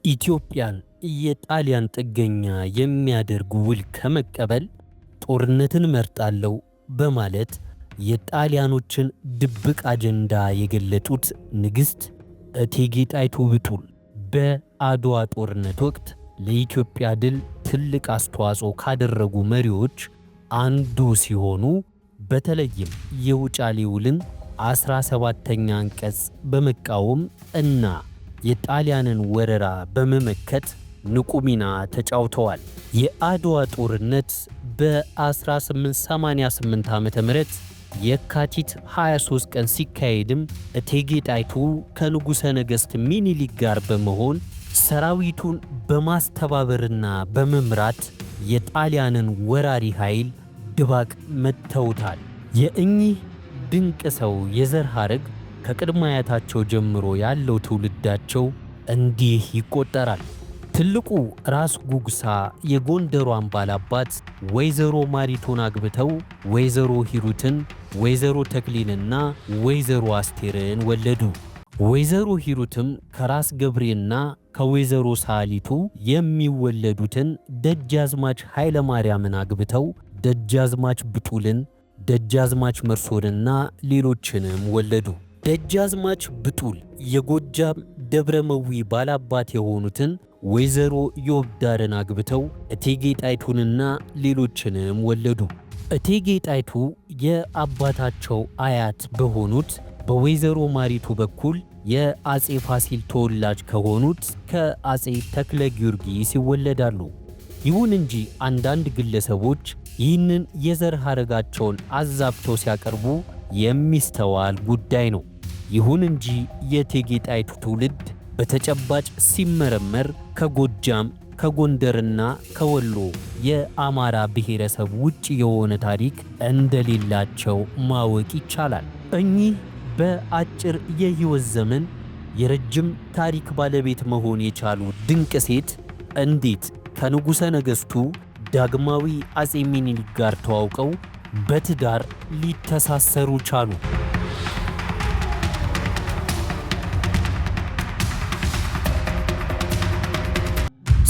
ኢትዮጵያን የጣሊያን ጥገኛ የሚያደርግ ውል ከመቀበል ጦርነትን መርጣለሁ በማለት የጣሊያኖችን ድብቅ አጀንዳ የገለጡት ንግሥት እቴጌ ጣይቱ ብጡል በአድዋ ጦርነት ወቅት ለኢትዮጵያ ድል ትልቅ አስተዋጽኦ ካደረጉ መሪዎች አንዱ ሲሆኑ በተለይም የውጫሌ ውልን 17ኛ አንቀጽ በመቃወም እና የጣሊያንን ወረራ በመመከት ንቁ ሚና ተጫውተዋል። የአድዋ ጦርነት በ1888 ዓ.ም የካቲት 23 ቀን ሲካሄድም እቴጌ ጣይቱ ከንጉሠ ነገሥት ሚኒሊክ ጋር በመሆን ሰራዊቱን በማስተባበርና በመምራት የጣሊያንን ወራሪ ኃይል ድባቅ መተውታል። የእኚህ ድንቅ ሰው የዘር ሐረግ ከቅድመ አያታቸው ጀምሮ ያለው ትውልዳቸው እንዲህ ይቆጠራል። ትልቁ ራስ ጉግሳ የጎንደሯን ባላባት ወይዘሮ ማሪቶን አግብተው ወይዘሮ ሂሩትን፣ ወይዘሮ ተክሊንና ወይዘሮ አስቴርን ወለዱ። ወይዘሮ ሂሩትም ከራስ ገብሬና ከወይዘሮ ሳሊቱ የሚወለዱትን ደጃዝማች ኃይለ ማርያምን አግብተው ደጃዝማች ብጡልን፣ ደጃዝማች መርሶንና ሌሎችንም ወለዱ። ደጃዝማች ብጡል የጎጃም ደብረመዊ ባላባት የሆኑትን ወይዘሮ ዮብዳርን አግብተው እቴጌ ጣይቱንና ሌሎችንም ወለዱ። እቴጌ ጣይቱ የአባታቸው አያት በሆኑት በወይዘሮ ማሪቱ በኩል የአጼ ፋሲል ተወላጅ ከሆኑት ከአጼ ተክለ ጊዮርጊስ ይወለዳሉ። ይሁን እንጂ አንዳንድ ግለሰቦች ይህንን የዘር ሐረጋቸውን አዛብተው ሲያቀርቡ የሚስተዋል ጉዳይ ነው። ይሁን እንጂ የእቴጌ ጣይቱ ትውልድ በተጨባጭ ሲመረመር ከጎጃም ከጎንደርና ከወሎ የአማራ ብሔረሰብ ውጭ የሆነ ታሪክ እንደሌላቸው ማወቅ ይቻላል። እኚህ በአጭር የሕይወት ዘመን የረጅም ታሪክ ባለቤት መሆን የቻሉ ድንቅ ሴት እንዴት ከንጉሠ ነገሥቱ ዳግማዊ አጼ ሚኒሊክ ጋር ተዋውቀው በትዳር ሊተሳሰሩ ቻሉ?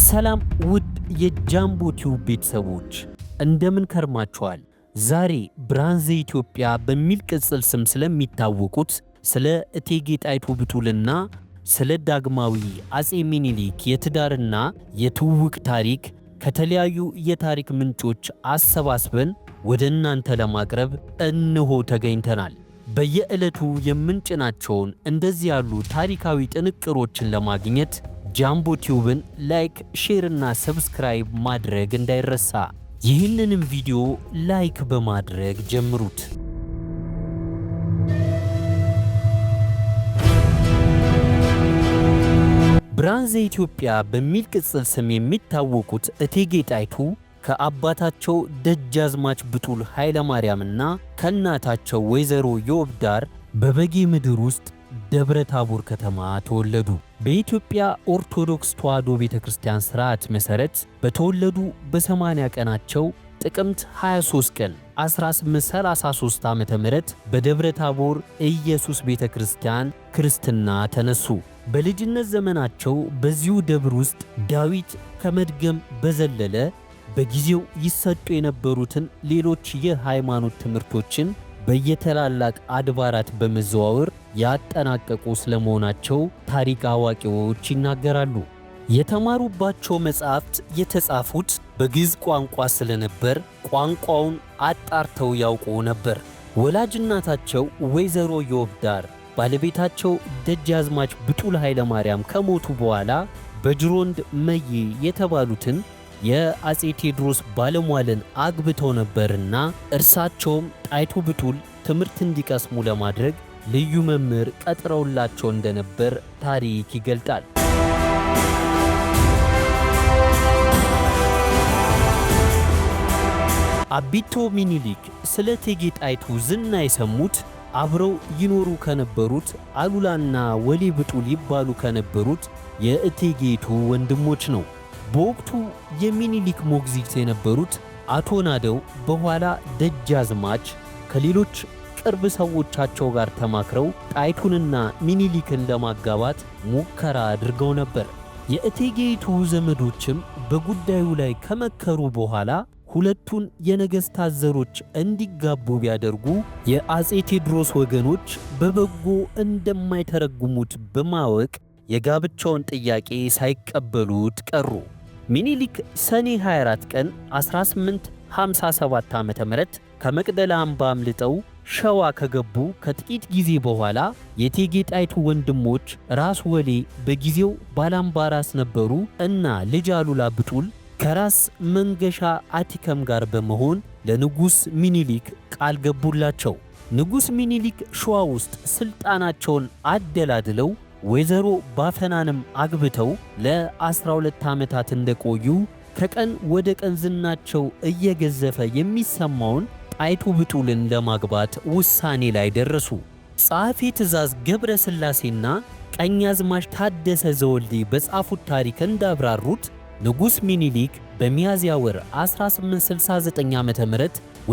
ሰላም ውድ የጃምቦ ቲዩብ ቤተሰቦች እንደምን ከርማችኋል? ዛሬ ብርሃን ዘኢትዮጵያ በሚል ቅጽል ስም ስለሚታወቁት ስለ እቴጌ ጣይቱ ብጡልና ስለ ዳግማዊ አጼ ሚኒሊክ የትዳርና የትውውቅ ታሪክ ከተለያዩ የታሪክ ምንጮች አሰባስበን ወደ እናንተ ለማቅረብ እንሆ ተገኝተናል። በየዕለቱ የምንጭናቸውን እንደዚህ ያሉ ታሪካዊ ጥንቅሮችን ለማግኘት ጃምቦ ቲዩብን ላይክ፣ ሼር እና ሰብስክራይብ ማድረግ እንዳይረሳ። ይህንንም ቪዲዮ ላይክ በማድረግ ጀምሩት። ብርሃን ዘኢትዮጵያ በሚል ቅጽል ስም የሚታወቁት እቴጌ ጣይቱ ከአባታቸው ደጃዝማች ብጡል ኃይለ ማርያምና ከእናታቸው ወይዘሮ ዮብዳር በበጌ ምድር ውስጥ ደብረ ታቦር ከተማ ተወለዱ። በኢትዮጵያ ኦርቶዶክስ ተዋሕዶ ቤተክርስቲያን ሥርዓት መሠረት በተወለዱ በ80 ቀናቸው ጥቅምት 23 ቀን 1833 ዓ.ም በደብረ ታቦር ኢየሱስ ቤተክርስቲያን ክርስትና ተነሱ። በልጅነት ዘመናቸው በዚሁ ደብር ውስጥ ዳዊት ከመድገም በዘለለ በጊዜው ይሰጡ የነበሩትን ሌሎች የሃይማኖት ትምህርቶችን በየተላላቅ አድባራት በመዘዋወር ያጠናቀቁ ስለመሆናቸው ታሪክ አዋቂዎች ይናገራሉ። የተማሩባቸው መጻሕፍት የተጻፉት በግዕዝ ቋንቋ ስለነበር ቋንቋውን አጣርተው ያውቁ ነበር። ወላጅ እናታቸው ወይዘሮ ዮብዳር ባለቤታቸው ደጃዝማች ብጡል ኃይለ ማርያም ከሞቱ በኋላ በጅሮንድ መዬ የተባሉትን የአጼ ቴዎድሮስ ባለሟልን አግብተው ነበርና እርሳቸውም ጣይቱ ብጡል ትምህርት እንዲቀስሙ ለማድረግ ልዩ መምህር ቀጥረውላቸው እንደነበር ታሪክ ይገልጣል። አቢቶ ሚኒሊክ ስለ እቴጌ ጣይቱ ዝና የሰሙት አብረው ይኖሩ ከነበሩት አሉላና ወሌ ብጡል ይባሉ ከነበሩት የእቴጌቱ ወንድሞች ነው። በወቅቱ የሚኒሊክ ሞግዚት የነበሩት አቶ ናደው በኋላ ደጃዝማች ከሌሎች ቅርብ ሰዎቻቸው ጋር ተማክረው ጣይቱንና ሚኒሊክን ለማጋባት ሙከራ አድርገው ነበር። የእቴጌይቱ ዘመዶችም በጉዳዩ ላይ ከመከሩ በኋላ ሁለቱን የነገሥታት ዘሮች እንዲጋቡ ቢያደርጉ የአጼ ቴዎድሮስ ወገኖች በበጎ እንደማይተረጉሙት በማወቅ የጋብቻውን ጥያቄ ሳይቀበሉት ቀሩ። ሚኒሊክ ሰኔ 24 ቀን 1857 ዓ.ም ከመቅደላ አምባ አምልጠው ሸዋ ከገቡ ከጥቂት ጊዜ በኋላ የእቴጌ ጣይቱ ወንድሞች ራስ ወሌ በጊዜው ባላምባራስ ነበሩ እና ልጅ አሉላ ብጡል ከራስ መንገሻ አቲከም ጋር በመሆን ለንጉስ ሚኒሊክ ቃል ገቡላቸው። ንጉስ ሚኒሊክ ሸዋ ውስጥ ስልጣናቸውን አደላድለው ወይዘሮ ባፈናንም አግብተው ለ12 ዓመታት እንደቆዩ ከቀን ወደ ቀን ዝናቸው እየገዘፈ የሚሰማውን ጣይቱ ብጡልን ለማግባት ውሳኔ ላይ ደረሱ። ጸሐፌ ትእዛዝ ገብረ ሥላሴና ቀኛዝማች ታደሰ ዘወልዴ በጻፉት ታሪክ እንዳብራሩት ንጉስ ሚኒሊክ በሚያዝያ ወር 1869 ዓ.ም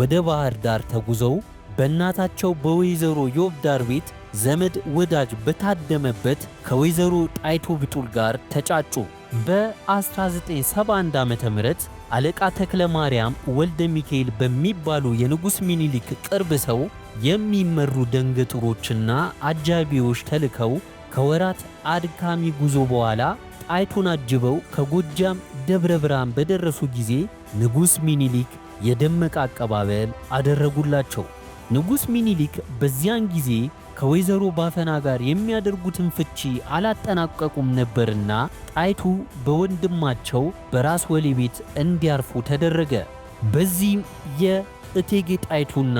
ወደ ባህር ዳር ተጉዘው በእናታቸው በወይዘሮ ዮብዳር ቤት ዘመድ ወዳጅ በታደመበት ከወይዘሮ ጣይቱ ብጡል ጋር ተጫጩ። በ1971 ዓ.ም አለቃ ተክለ ማርያም ወልደ ሚካኤል በሚባሉ የንጉስ ሚኒሊክ ቅርብ ሰው የሚመሩ ደንገጥሮችና አጃቢዎች ተልከው ከወራት አድካሚ ጉዞ በኋላ ጣይቱን አጅበው ከጎጃም ደብረ ብርሃን በደረሱ ጊዜ ንጉስ ሚኒሊክ የደመቀ አቀባበል አደረጉላቸው። ንጉስ ሚኒሊክ በዚያን ጊዜ ከወይዘሮ ባፈና ጋር የሚያደርጉትን ፍቺ አላጠናቀቁም ነበርና ጣይቱ በወንድማቸው በራስ ወሌ ቤት እንዲያርፉ ተደረገ። በዚህም የእቴጌ ጣይቱና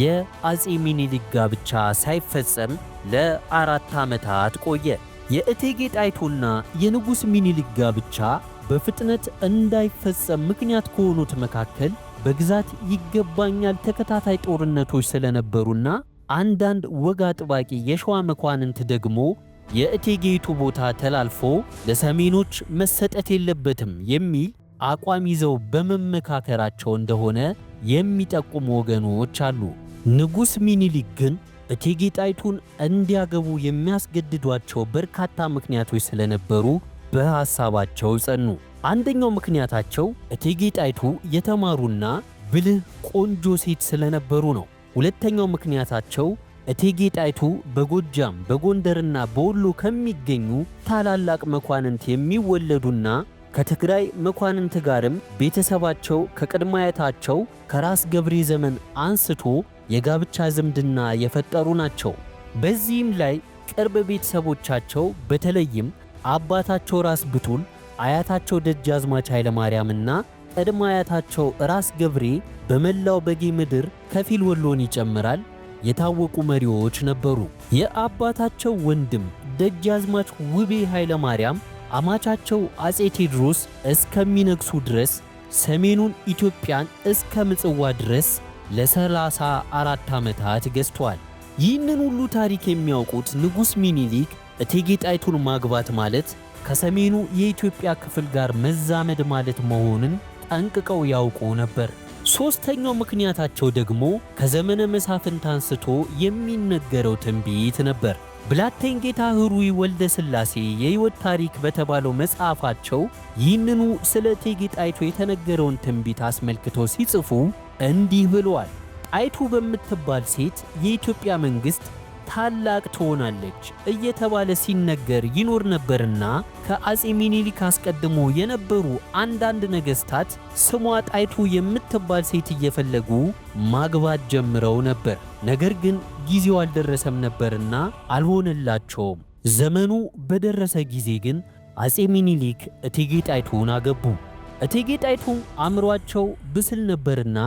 የአጼ ሚኒሊክ ጋብቻ ሳይፈጸም ለ4 ዓመታት ቆየ። የእቴጌ ጣይቱና የንጉስ ሚኒሊክ ጋብቻ በፍጥነት እንዳይፈጸም ምክንያት ከሆኑት መካከል በግዛት ይገባኛል ተከታታይ ጦርነቶች ስለነበሩና አንዳንድ ወግ አጥባቂ የሸዋ መኳንንት ደግሞ የእቴጌይቱ ቦታ ተላልፎ ለሰሜኖች መሰጠት የለበትም የሚል አቋም ይዘው በመመካከራቸው እንደሆነ የሚጠቁሙ ወገኖች አሉ። ንጉስ ሚኒሊክ ግን እቴጌ ጣይቱን እንዲያገቡ የሚያስገድዷቸው በርካታ ምክንያቶች ስለነበሩ በሐሳባቸው ጸኑ። አንደኛው ምክንያታቸው እቴጌ ጣይቱ የተማሩና ብልህ ቆንጆ ሴት ስለነበሩ ነው። ሁለተኛው ምክንያታቸው እቴጌ ጣይቱ በጎጃም በጎንደርና በወሎ ከሚገኙ ታላላቅ መኳንንት የሚወለዱና ከትግራይ መኳንንት ጋርም ቤተሰባቸው ከቅድመ አያታቸው ከራስ ገብሬ ዘመን አንስቶ የጋብቻ ዝምድና የፈጠሩ ናቸው። በዚህም ላይ ቅርብ ቤተሰቦቻቸው በተለይም አባታቸው ራስ ብጡል፣ አያታቸው ደጃዝማች ኃይለ ማርያምና ቅድመ አያታቸው ራስ ገብሬ በመላው በጌ ምድር ከፊል ወሎን ይጨምራል የታወቁ መሪዎች ነበሩ። የአባታቸው ወንድም ደጃዝማች ውቤ ኃይለ ማርያም አማቻቸው አጼ ቴዎድሮስ እስከሚነግሱ ድረስ ሰሜኑን ኢትዮጵያን እስከ ምጽዋ ድረስ ለ34 ዓመታት ገዝቷል። ይህንን ሁሉ ታሪክ የሚያውቁት ንጉስ ሚኒሊክ እቴጌ ጣይቱን ማግባት ማለት ከሰሜኑ የኢትዮጵያ ክፍል ጋር መዛመድ ማለት መሆኑን ጠንቅቀው ያውቁ ነበር። ሶስተኛው ምክንያታቸው ደግሞ ከዘመነ መሳፍንት አንስቶ የሚነገረው ትንቢት ነበር። ብላቴን ጌታ ህሩይ ወልደ ሥላሴ የሕይወት ታሪክ በተባለው መጽሐፋቸው ይህንኑ ስለ እቴጌ ጣይቱ የተነገረውን ትንቢት አስመልክተው ሲጽፉ እንዲህ ብለዋል። ጣይቱ በምትባል ሴት የኢትዮጵያ መንግሥት ታላቅ ትሆናለች እየተባለ ሲነገር ይኖር ነበርና ከአጼ ሚኒሊክ አስቀድሞ የነበሩ አንዳንድ ነገሥታት ስሟ ጣይቱ የምትባል ሴት እየፈለጉ ማግባት ጀምረው ነበር። ነገር ግን ጊዜው አልደረሰም ነበርና አልሆነላቸውም። ዘመኑ በደረሰ ጊዜ ግን አጼ ሚኒሊክ እቴጌ ጣይቱን አገቡ። እቴጌ ጣይቱም አእምሯቸው ብስል ነበርና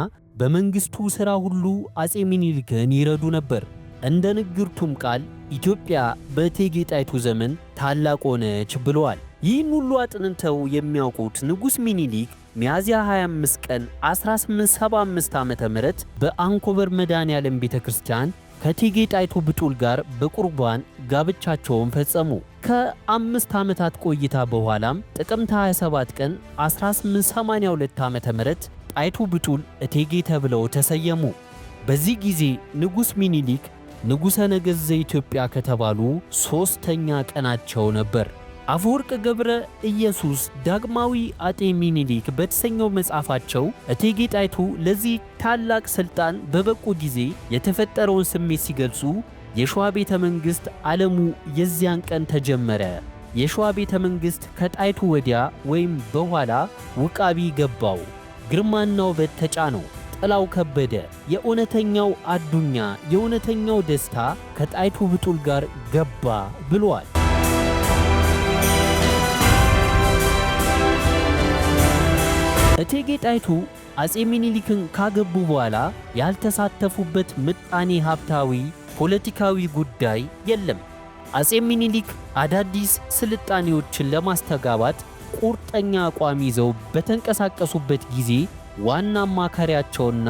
በመንግስቱ ሥራ ሁሉ አጼ ሚኒሊክን ይረዱ ነበር። እንደ ንግርቱም ቃል ኢትዮጵያ በእቴጌ ጣይቱ ዘመን ታላቅ ሆነች ብለዋል። ይህን ሁሉ አጥንተው የሚያውቁት ንጉስ ሚኒሊክ ሚያዝያ 25 ቀን 1875 ዓ.ም በአንኮበር መድኃኔዓለም ቤተክርስቲያን ከእቴጌ ጣይቱ ብጡል ጋር በቁርባን ጋብቻቸውን ፈጸሙ። ከ5 ዓመታት ቆይታ በኋላም ጥቅምት 27 ቀን 1882 ዓ.ም ጣይቱ ብጡል እቴጌ ተብለው ተሰየሙ። በዚህ ጊዜ ንጉስ ሚኒሊክ ንጉሠ ነገሥት ዘኢትዮጵያ ከተባሉ ሦስተኛ ቀናቸው ነበር። አፈወርቅ ገብረ ኢየሱስ ዳግማዊ አጤ ሚኒሊክ በተሰኘው መጽሐፋቸው እቴጌ ጣይቱ ለዚህ ታላቅ ስልጣን በበቁ ጊዜ የተፈጠረውን ስሜት ሲገልጹ የሸዋ ቤተ መንግሥት ዓለሙ የዚያን ቀን ተጀመረ። የሸዋ ቤተ መንግሥት ከጣይቱ ወዲያ ወይም በኋላ ውቃቢ ገባው፣ ግርማና ውበት ተጫነው፣ ጥላው ከበደ። የእውነተኛው አዱኛ የእውነተኛው ደስታ ከጣይቱ ብጡል ጋር ገባ ብሏል። እቴጌ ጣይቱ አጼ ሚኒሊክን ካገቡ በኋላ ያልተሳተፉበት ምጣኔ ሀብታዊ፣ ፖለቲካዊ ጉዳይ የለም። አጼ ሚኒሊክ አዳዲስ ስልጣኔዎችን ለማስተጋባት ቁርጠኛ አቋም ይዘው በተንቀሳቀሱበት ጊዜ ዋና አማካሪያቸውና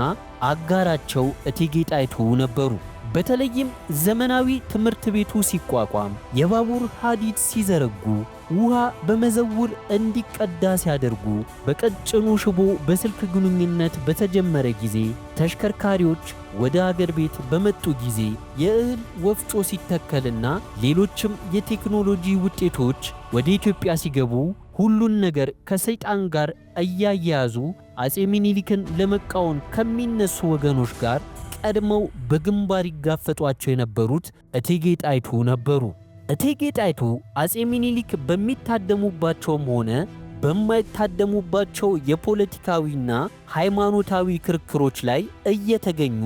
አጋራቸው እቴጌ ጣይቱ ነበሩ። በተለይም ዘመናዊ ትምህርት ቤቱ ሲቋቋም፣ የባቡር ሐዲድ ሲዘረጉ፣ ውሃ በመዘውር እንዲቀዳ ሲያደርጉ፣ በቀጭኑ ሽቦ በስልክ ግንኙነት በተጀመረ ጊዜ፣ ተሽከርካሪዎች ወደ አገር ቤት በመጡ ጊዜ፣ የእህል ወፍጮ ሲተከልና ሌሎችም የቴክኖሎጂ ውጤቶች ወደ ኢትዮጵያ ሲገቡ ሁሉን ነገር ከሰይጣን ጋር እያያያዙ አጼ ሚኒሊክን ለመቃወም ከሚነሱ ወገኖች ጋር ቀድመው በግንባር ይጋፈጧቸው የነበሩት እቴጌ ጣይቱ ነበሩ። እቴጌ ጣይቱ አጼ ሚኒሊክ በሚታደሙባቸውም ሆነ በማይታደሙባቸው የፖለቲካዊና ሃይማኖታዊ ክርክሮች ላይ እየተገኙ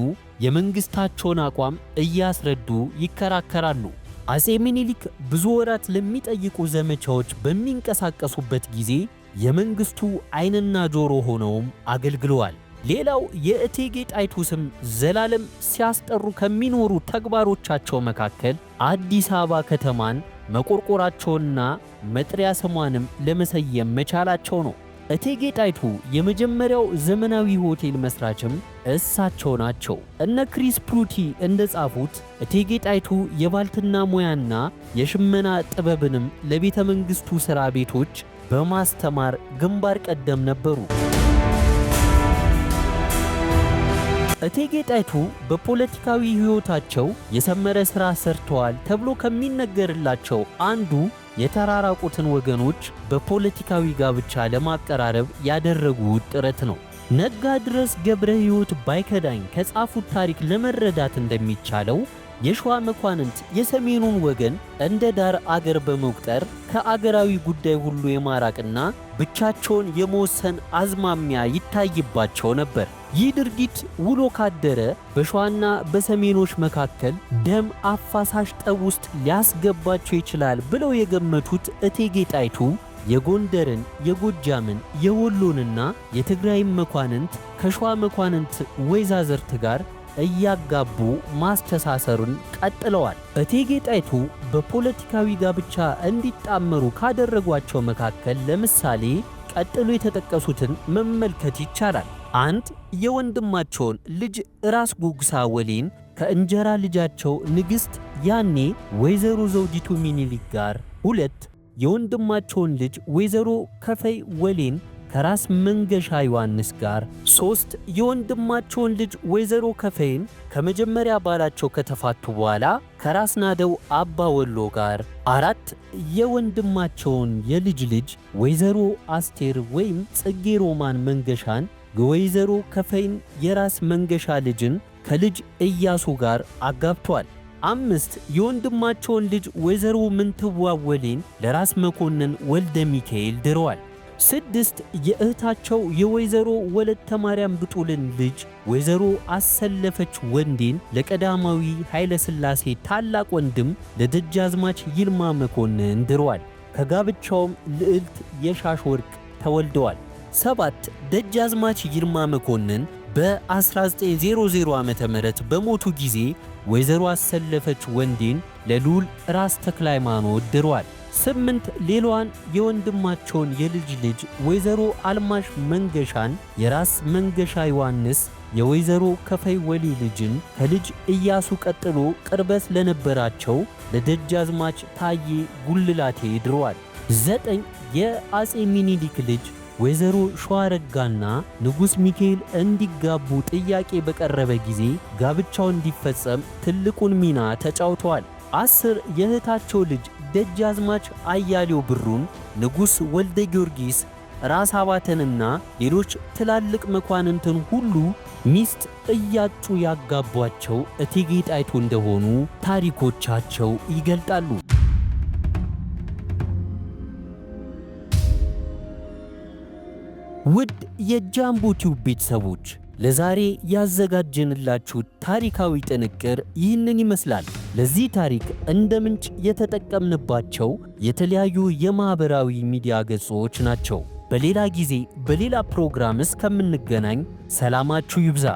የመንግስታቸውን አቋም እያስረዱ ይከራከራሉ። አጼ ሚኒሊክ ብዙ ወራት ለሚጠይቁ ዘመቻዎች በሚንቀሳቀሱበት ጊዜ የመንግስቱ ዓይንና ጆሮ ሆነውም አገልግለዋል። ሌላው የእቴጌ ጣይቱ ስም ዘላለም ሲያስጠሩ ከሚኖሩ ተግባሮቻቸው መካከል አዲስ አበባ ከተማን መቆርቆራቸውና መጥሪያ ስሟንም ለመሰየም መቻላቸው ነው። እቴጌ ጣይቱ የመጀመሪያው ዘመናዊ ሆቴል መስራችም እሳቸው ናቸው። እነ ክሪስ ፕሩቲ እንደጻፉት እቴጌ ጣይቱ የባልትና ሙያና የሽመና ጥበብንም ለቤተ መንግስቱ ሥራ ቤቶች በማስተማር ግንባር ቀደም ነበሩ። እቴጌ ጣይቱ በፖለቲካዊ ሕይወታቸው የሰመረ ሥራ ሰርተዋል ተብሎ ከሚነገርላቸው አንዱ የተራራቁትን ወገኖች በፖለቲካዊ ጋብቻ ለማቀራረብ ያደረጉት ጥረት ነው። ነጋ ድረስ ገብረ ሕይወት ባይከዳኝ ከጻፉት ታሪክ ለመረዳት እንደሚቻለው የሸዋ መኳንንት የሰሜኑን ወገን እንደ ዳር አገር በመቁጠር ከአገራዊ ጉዳይ ሁሉ የማራቅና ብቻቸውን የመወሰን አዝማሚያ ይታይባቸው ነበር። ይህ ድርጊት ውሎ ካደረ በሸዋና በሰሜኖች መካከል ደም አፋሳሽ ጠብ ውስጥ ሊያስገባቸው ይችላል ብለው የገመቱት እቴጌ ጣይቱ የጎንደርን፣ የጎጃምን፣ የወሎንና የትግራይን መኳንንት ከሸዋ መኳንንት ወይዛዝርት ጋር እያጋቡ ማስተሳሰሩን ቀጥለዋል። እቴጌ ጣይቱ በፖለቲካዊ ጋብቻ እንዲጣመሩ ካደረጓቸው መካከል ለምሳሌ ቀጥሎ የተጠቀሱትን መመልከት ይቻላል። 1. የወንድማቸውን ልጅ ራስ ጉግሳ ወሌን ከእንጀራ ልጃቸው ንግሥት ያኔ ወይዘሮ ዘውዲቱ ሚኒሊክ ጋር፣ 2. የወንድማቸውን ልጅ ወይዘሮ ከፈይ ወሌን ከራስ መንገሻ ዮሐንስ ጋር፣ 3. የወንድማቸውን ልጅ ወይዘሮ ከፈይን ከመጀመሪያ ባላቸው ከተፋቱ በኋላ ከራስ ናደው አባ ወሎ ጋር፣ 4. የወንድማቸውን የልጅ ልጅ ወይዘሮ አስቴር ወይም ጽጌ ሮማን መንገሻን የወይዘሮ ከፈይን የራስ መንገሻ ልጅን ከልጅ ኢያሱ ጋር አጋብቷል። 5. የወንድማቸውን ልጅ ወይዘሮ ምንትዋብ ወሌን ለራስ መኮንን ወልደ ሚካኤል ድረዋል። 6. የእህታቸው የወይዘሮ ወለተ ማርያም ብጡልን ልጅ ወይዘሮ አሰለፈች ወንዴን ለቀዳማዊ ኃይለ ሥላሴ ታላቅ ወንድም ለደጃዝማች ይልማ መኮንን ድረዋል። ከጋብቻውም ልዕልት የሻሽ ወርቅ ተወልደዋል። 7. ደጃዝማች ይልማ መኮንን በ1900 ዓመተ ምህረት በሞቱ ጊዜ ወይዘሮ አሰለፈች ወንዴን ለልዑል ራስ ተክለ ሃይማኖት ድረዋል። 8. ሌላዋን የወንድማቸውን የልጅ ልጅ ወይዘሮ አልማሽ መንገሻን የራስ መንገሻ ዮሐንስ የወይዘሮ ከፈይ ወሊ ልጅን ከልጅ ኢያሱ ቀጥሎ ቅርበት ለነበራቸው ለደጃዝማች ታዬ ጉልላቴ ድረዋል። 9. የአጼ ሚኒሊክ ልጅ ወይዘሮ ሸዋረጋና ንጉሥ ሚካኤል እንዲጋቡ ጥያቄ በቀረበ ጊዜ ጋብቻው እንዲፈጸም ትልቁን ሚና ተጫውተዋል። 10. የእህታቸው ልጅ ደጃዝማች አያሌው ብሩን፣ ንጉሥ ወልደ ጊዮርጊስ ራስ አባተንና ሌሎች ትላልቅ መኳንንትን ሁሉ ሚስት እያጩ ያጋቧቸው እቴጌ ጣይቱ እንደሆኑ ታሪኮቻቸው ይገልጣሉ። ውድ የጃምቦ ቲዩብ ቤተሰቦች ለዛሬ ያዘጋጀንላችሁ ታሪካዊ ጥንቅር ይህንን ይመስላል። ለዚህ ታሪክ እንደ ምንጭ የተጠቀምንባቸው የተለያዩ የማህበራዊ ሚዲያ ገጾች ናቸው። በሌላ ጊዜ በሌላ ፕሮግራም እስከምንገናኝ ሰላማችሁ ይብዛ።